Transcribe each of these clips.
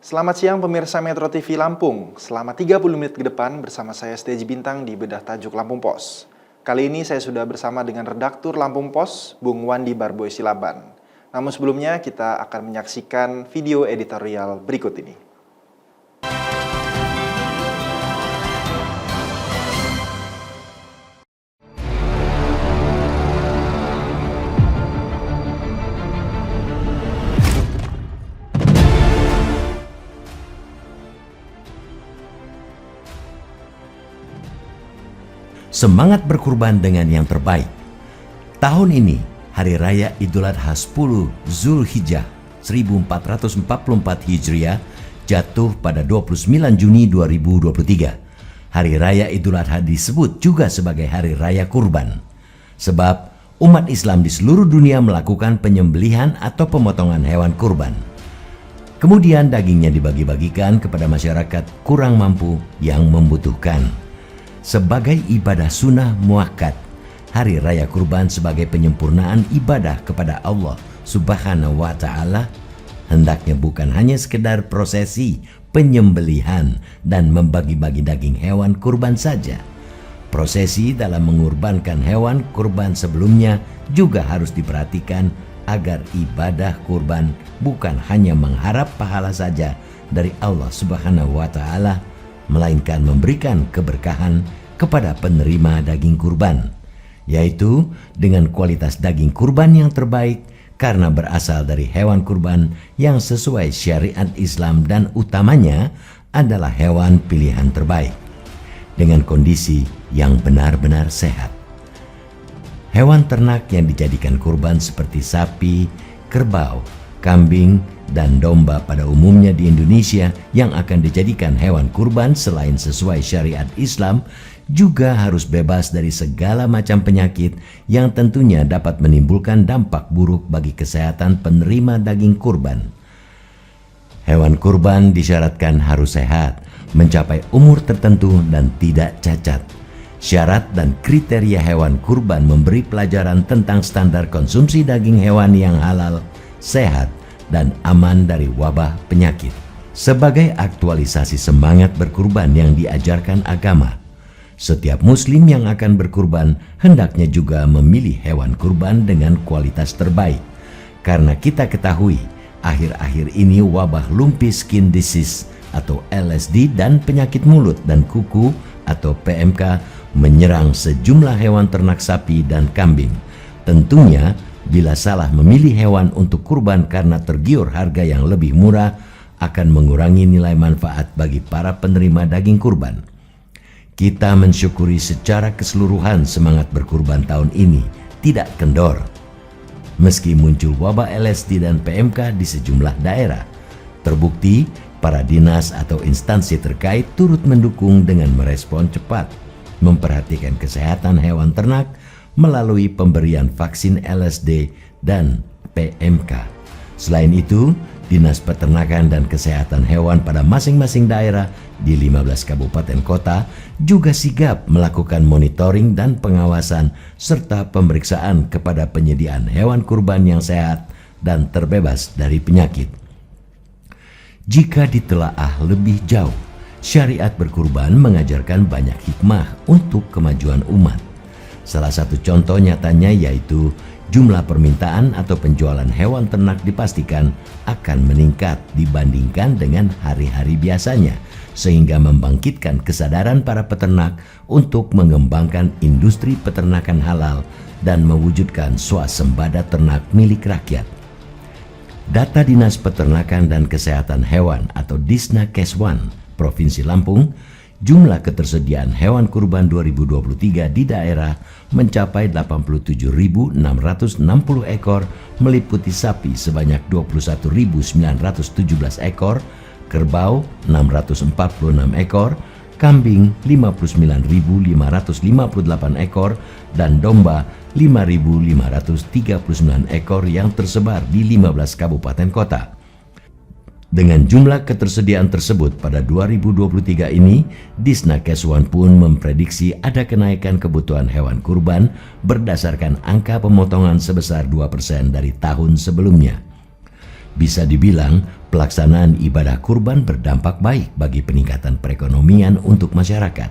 Selamat siang pemirsa Metro TV Lampung. Selama 30 menit ke depan bersama saya Steji Bintang di Bedah Tajuk Lampung Pos. Kali ini saya sudah bersama dengan redaktur Lampung Pos, Bung Wandi Barboy Silaban. Namun sebelumnya kita akan menyaksikan video editorial berikut ini. Semangat berkurban dengan yang terbaik. Tahun ini, Hari Raya Idul Adha 10 Zulhijjah 1444 Hijriah jatuh pada 29 Juni 2023. Hari Raya Idul Adha disebut juga sebagai Hari Raya Kurban. Sebab umat Islam di seluruh dunia melakukan penyembelihan atau pemotongan hewan kurban. Kemudian dagingnya dibagi-bagikan kepada masyarakat kurang mampu yang membutuhkan. Sebagai ibadah sunnah muakkad, Hari Raya Kurban sebagai penyempurnaan ibadah kepada Allah Subhanahu wa Ta'ala hendaknya bukan hanya sekedar prosesi penyembelihan dan membagi-bagi daging hewan kurban saja. Prosesi dalam mengurbankan hewan kurban sebelumnya juga harus diperhatikan agar ibadah kurban bukan hanya mengharap pahala saja dari Allah Subhanahu wa Ta'ala, melainkan memberikan keberkahan kepada penerima daging kurban, yaitu dengan kualitas daging kurban yang terbaik karena berasal dari hewan kurban yang sesuai syariat Islam dan utamanya adalah hewan pilihan terbaik dengan kondisi yang benar-benar sehat. Hewan ternak yang dijadikan kurban seperti sapi, kerbau, kambing, dan domba pada umumnya di Indonesia yang akan dijadikan hewan kurban selain sesuai syariat Islam juga harus bebas dari segala macam penyakit yang tentunya dapat menimbulkan dampak buruk bagi kesehatan penerima daging kurban. Hewan kurban disyaratkan harus sehat, mencapai umur tertentu dan tidak cacat. Syarat dan kriteria hewan kurban memberi pelajaran tentang standar konsumsi daging hewan yang halal, sehat, dan aman dari wabah penyakit. Sebagai aktualisasi semangat berkurban yang diajarkan agama, setiap muslim yang akan berkurban hendaknya juga memilih hewan kurban dengan kualitas terbaik. Karena kita ketahui, akhir-akhir ini wabah lumpy skin disease atau LSD dan penyakit mulut dan kuku atau PMK menyerang sejumlah hewan ternak sapi dan kambing. Tentunya bila salah memilih hewan untuk kurban karena tergiur harga yang lebih murah akan mengurangi nilai manfaat bagi para penerima daging kurban. Kita mensyukuri secara keseluruhan semangat berkurban tahun ini tidak kendor. Meski muncul wabah LSD dan PMK di sejumlah daerah, terbukti para dinas atau instansi terkait turut mendukung dengan merespon cepat, memperhatikan kesehatan hewan ternak melalui pemberian vaksin LSD dan PMK. Selain itu, Dinas Peternakan dan Kesehatan Hewan pada masing-masing daerah di 15 kabupaten kota juga sigap melakukan monitoring dan pengawasan serta pemeriksaan kepada penyediaan hewan kurban yang sehat dan terbebas dari penyakit. Jika ditelaah lebih jauh, syariat berkurban mengajarkan banyak hikmah untuk kemajuan umat. Salah satu contoh nyatanya yaitu jumlah permintaan atau penjualan hewan ternak dipastikan akan meningkat dibandingkan dengan hari-hari biasanya, sehingga membangkitkan kesadaran para peternak untuk mengembangkan industri peternakan halal dan mewujudkan swasembada ternak milik rakyat. Data Dinas Peternakan dan Kesehatan Hewan atau Disnakeswan Provinsi Lampung, jumlah ketersediaan hewan kurban 2023 di daerah mencapai 87.660 ekor, meliputi sapi sebanyak 21.917 ekor, kerbau 646 ekor, kambing 59.558 ekor, dan domba 5.539 ekor yang tersebar di 15 kabupaten kota. Dengan jumlah ketersediaan tersebut pada 2023 ini, Disnakeswan pun memprediksi ada kenaikan kebutuhan hewan kurban berdasarkan angka pemotongan sebesar 2% dari tahun sebelumnya. Bisa dibilang, pelaksanaan ibadah kurban berdampak baik bagi peningkatan perekonomian untuk masyarakat.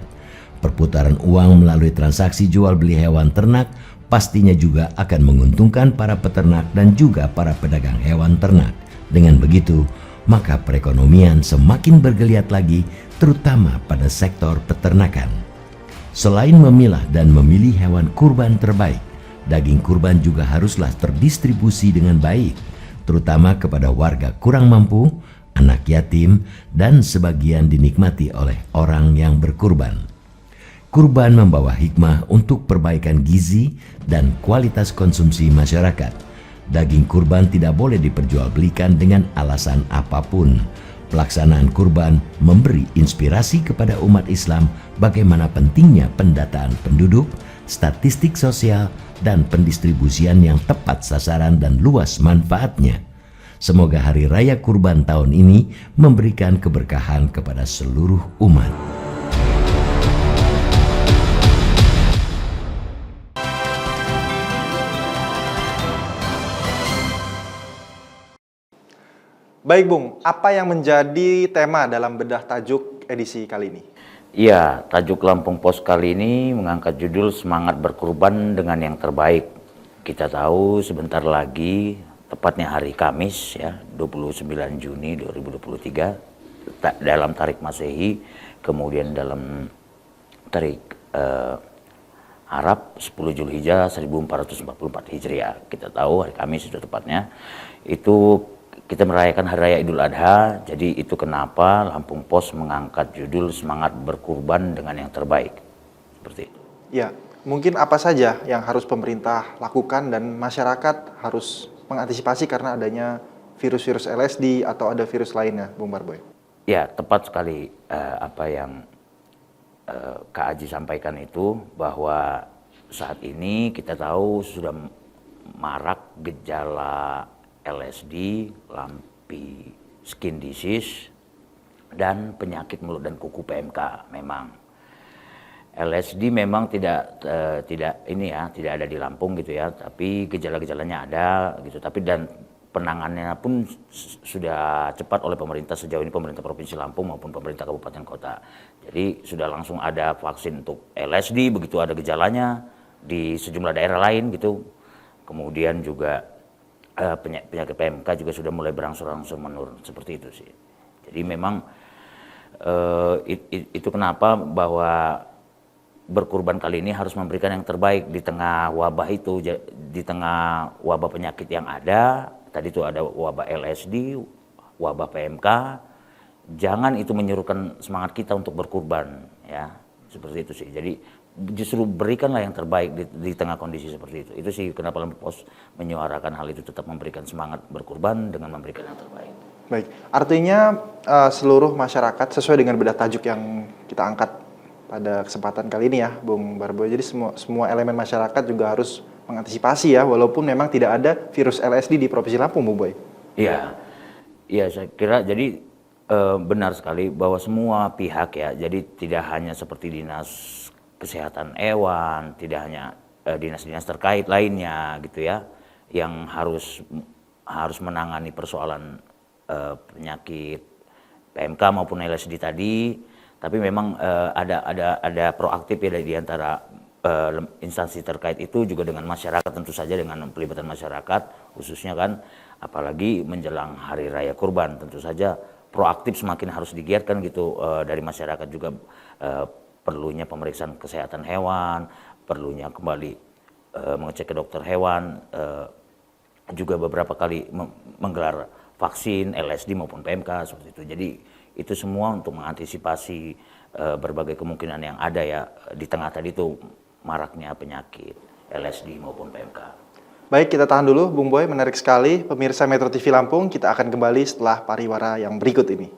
Perputaran uang melalui transaksi jual beli hewan ternak pastinya juga akan menguntungkan para peternak dan juga para pedagang hewan ternak. Dengan begitu, maka perekonomian semakin bergeliat lagi, terutama pada sektor peternakan. Selain memilah dan memilih hewan kurban terbaik, daging kurban juga haruslah terdistribusi dengan baik, terutama kepada warga kurang mampu, anak yatim, dan sebagian dinikmati oleh orang yang berkurban. Kurban membawa hikmah untuk perbaikan gizi dan kualitas konsumsi masyarakat. Daging kurban tidak boleh diperjualbelikan dengan alasan apapun. Pelaksanaan kurban memberi inspirasi kepada umat Islam bagaimana pentingnya pendataan penduduk, statistik sosial, dan pendistribusian yang tepat sasaran dan luas manfaatnya. Semoga Hari Raya Kurban tahun ini memberikan keberkahan kepada seluruh umat. Baik Bung, apa yang menjadi tema dalam bedah tajuk edisi kali ini? Iya, tajuk Lampung Pos kali ini mengangkat judul Semangat Berkurban dengan yang Terbaik. Kita tahu sebentar lagi, tepatnya hari Kamis ya, 29 Juni 2023, dalam tarik Masehi, kemudian dalam tarik Arab 10 Zulhijjah 1444 Hijriah. Kita tahu hari Kamis itu tepatnya, itu kita merayakan Hari Raya Idul Adha. Jadi itu kenapa Lampung Pos mengangkat judul Semangat Berkurban dengan yang Terbaik. Seperti itu. Ya, mungkin apa saja yang harus pemerintah lakukan dan masyarakat harus mengantisipasi karena adanya virus-virus LSD atau ada virus lainnya, Bung Barboy? Ya, tepat sekali apa yang Kak Aji sampaikan itu, bahwa saat ini kita tahu sudah marak gejala LSD, lampi skin disease, dan penyakit mulut dan kuku PMK. Memang LSD memang tidak ada di Lampung gitu ya, tapi gejala-gejalanya ada gitu. Tapi dan penanganannya pun sudah cepat oleh pemerintah sejauh ini, pemerintah Provinsi Lampung maupun pemerintah kabupaten kota. Jadi sudah langsung ada vaksin untuk LSD begitu ada gejalanya di sejumlah daerah lain gitu. Kemudian juga penyakit PMK juga sudah mulai berangsur-angsur menurun, seperti itu sih. Jadi memang itu kenapa bahwa berkurban kali ini harus memberikan yang terbaik di tengah wabah itu, di tengah wabah penyakit yang ada. Tadi itu ada wabah LSD, wabah PMK. Jangan itu menyuruhkan semangat kita untuk berkurban, ya, seperti itu sih. Jadi justru berikanlah yang terbaik di tengah kondisi seperti itu. Itu sih kenapa Lampung Pos menyuarakan hal itu, tetap memberikan semangat berkurban dengan memberikan yang terbaik. Baik, artinya seluruh masyarakat sesuai dengan bedah tajuk yang kita angkat pada kesempatan kali ini ya, Bung Barboy. Jadi semua elemen masyarakat juga harus mengantisipasi ya, walaupun memang tidak ada virus LSD di Provinsi Lampung, Bung Boy. Iya, iya saya kira jadi benar sekali bahwa semua pihak ya, jadi tidak hanya seperti dinas kesehatan hewan, tidak hanya dinas-dinas terkait lainnya gitu ya, yang harus menangani persoalan penyakit PMK maupun LSD tadi. Tapi memang ada proaktif ya di antara instansi terkait itu juga dengan masyarakat, tentu saja dengan pelibatan masyarakat khususnya kan, apalagi menjelang Hari Raya Kurban, tentu saja proaktif semakin harus digiatkan gitu dari masyarakat juga. Perlunya pemeriksaan kesehatan hewan, perlunya kembali mengecek ke dokter hewan, juga beberapa kali menggelar vaksin LSD maupun PMK seperti itu. Jadi itu semua untuk mengantisipasi berbagai kemungkinan yang ada ya di tengah tadi itu maraknya penyakit LSD maupun PMK. Baik, kita tahan dulu Bung Boy, menarik sekali. Pemirsa Metro TV Lampung, kita akan kembali setelah pariwara yang berikut ini.